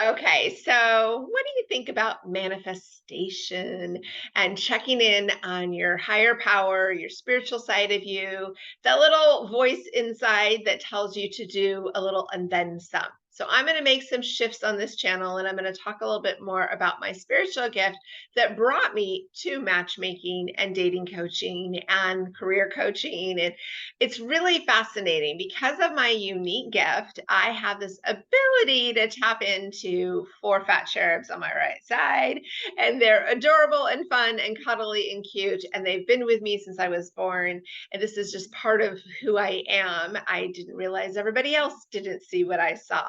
Okay, so what do you think about manifestation and checking in on your higher power, your spiritual side of you, that little voice inside that tells you to do a little and then some? So, I'm going to make some shifts on this channel and I'm going to talk a little bit more about my spiritual gift that brought me to matchmaking and dating coaching and career coaching. And it's really fascinating because of my unique gift. I have this ability to tap into four fat cherubs on my right side, and they're adorable and fun and cuddly and cute. And they've been with me since I was born. And this is just part of who I am. I didn't realize everybody else didn't see what I saw.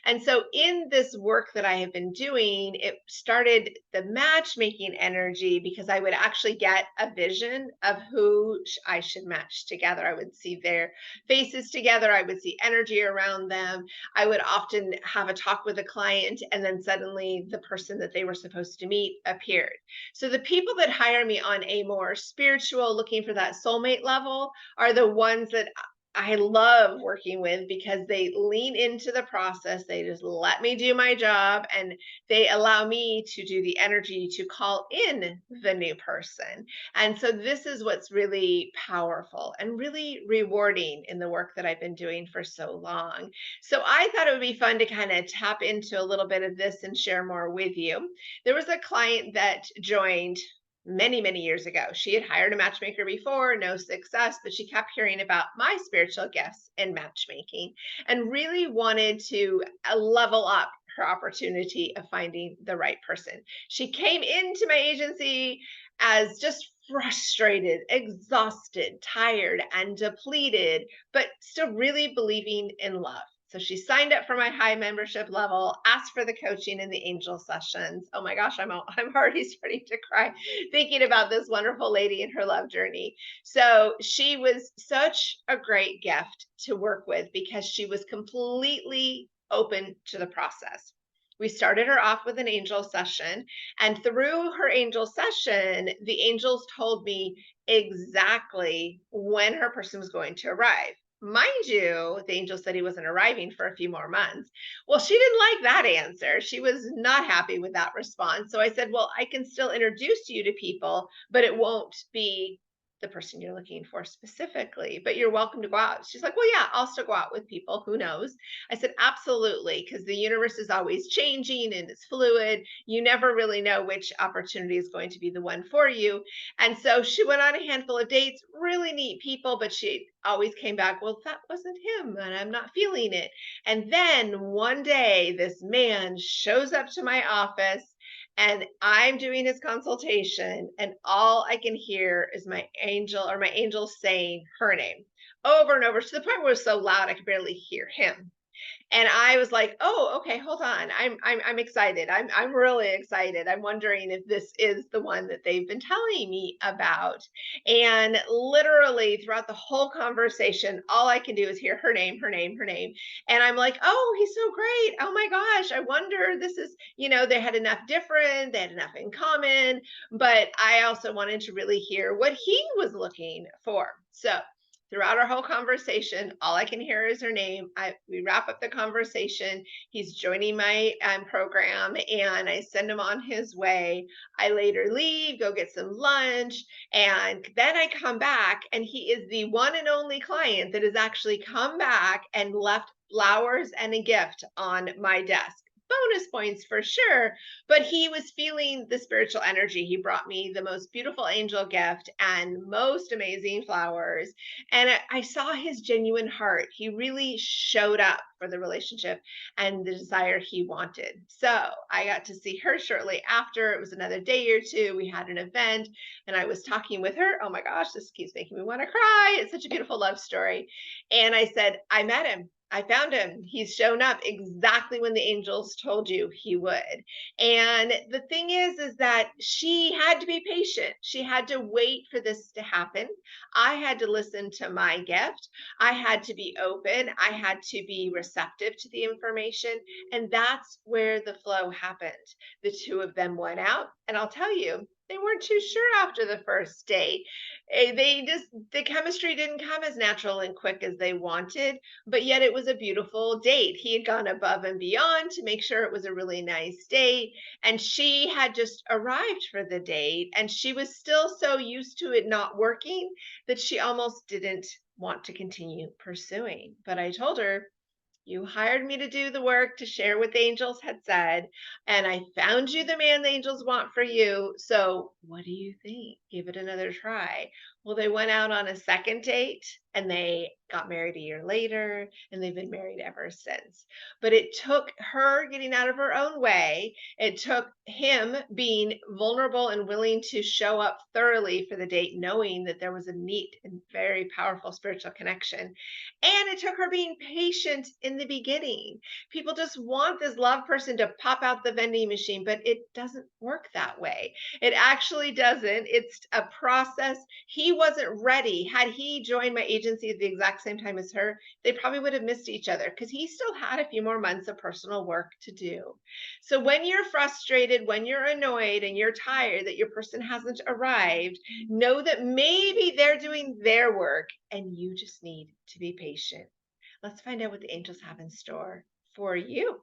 And so, in this work that I have been doing, it started the matchmaking energy because I would actually get a vision of who I should match together. I would see their faces together, I would see energy around them. I would often have a talk with a client, and then suddenly the person that they were supposed to meet appeared. So, the people that hire me on a more spiritual, looking for that soulmate level, are the ones that I love working with because they lean into the process. They just let me do my job and they allow me to do the energy to call in the new person. And so this is what's really powerful and really rewarding in the work that I've been doing for so long. So I thought it would be fun to kind of tap into a little bit of this and share more with you. There was a client that joined many years ago. She had hired a matchmaker before, no success, but she kept hearing about my spiritual gifts in matchmaking and really wanted to level up her opportunity of finding the right person. She came into my agency as just frustrated, exhausted, tired, and depleted, but still really believing in love. So she signed up for my high membership level, asked for the coaching and the angel sessions. Oh my gosh, I'm already starting to cry thinking about this wonderful lady and her love journey. So she was such a great gift to work with because she was completely open to the process. We started her off with an angel session, and through her angel session, the angels told me exactly when her person was going to arrive. Mind you, the angel said he wasn't arriving for a few more months. Well, she didn't like that answer. She was not happy with that response. So I said, well, I can still introduce you to people, but it won't be the person you're looking for specifically, but you're welcome to go out. She's like, well, yeah, I'll still go out with people. Who knows? I said, absolutely, because the universe is always changing and it's fluid. You never really know which opportunity is going to be the one for you. And so she went on a handful of dates, really neat people, but she always came back, well, that wasn't him, and I'm not feeling it. And then one day, this man shows up to my office and I'm doing his consultation, and all I can hear is my angel or my angel saying her name over and over to the point where it was so loud I could barely hear him. And I was like, "Oh, okay, hold on. I'm excited. I'm really excited. I'm wondering if this is the one that they've been telling me about." And literally throughout the whole conversation, all I can do is hear her name, her name, her name. And I'm like, "Oh, he's so great. Oh my gosh, I wonder this is, they had enough different, they had enough in common, but I also wanted to really hear what he was looking for." So, throughout our whole conversation, all I can hear is her name. We wrap up the conversation. He's joining my program, and I send him on his way. I later leave, go get some lunch, and then I come back, and he is the one and only client that has actually come back and left flowers and a gift on my desk. Bonus points for sure, but he was feeling the spiritual energy. He brought me the most beautiful angel gift and most amazing flowers, and I saw his genuine heart. He really showed up for the relationship and the desire he wanted. So I got to see her shortly after. It was another day or two. We had an event and I was talking with her. Oh my gosh, this keeps making me want to cry. It's such a beautiful love story. And I said, I met him. I found him. He's shown up exactly when the angels told you he would. And the thing is that she had to be patient. She had to wait for this to happen. I had to listen to my gift. I had to be open. I had to be receptive to the information. And that's where the flow happened. The two of them went out. And I'll tell you, They weren't too sure after the first date. The chemistry didn't come as natural and quick as they wanted, but yet it was a beautiful date. He had gone above and beyond to make sure it was a really nice date, and she had just arrived for the date, and she was still so used to it not working that she almost didn't want to continue pursuing. But I told her, you hired me to do the work, to share what the angels had said, and I found you the man the angels want for you. So, what do you think? Give it another try. Well, they went out on a second date and they got married a year later, and they've been married ever since. But it took her getting out of her own way. It took him being vulnerable and willing to show up thoroughly for the date, knowing that there was a neat and very powerful spiritual connection. And it took her being patient in the beginning. People just want this love person to pop out the vending machine, but it doesn't work that way. It actually doesn't. It's a process. He wasn't ready. Had he joined my agency at the exact same time as her, they probably would have missed each other because he still had a few more months of personal work to do. So when you're frustrated, when you're annoyed, and you're tired that your person hasn't arrived, know that maybe they're doing their work and you just need to be patient. Let's find out what the angels have in store for you.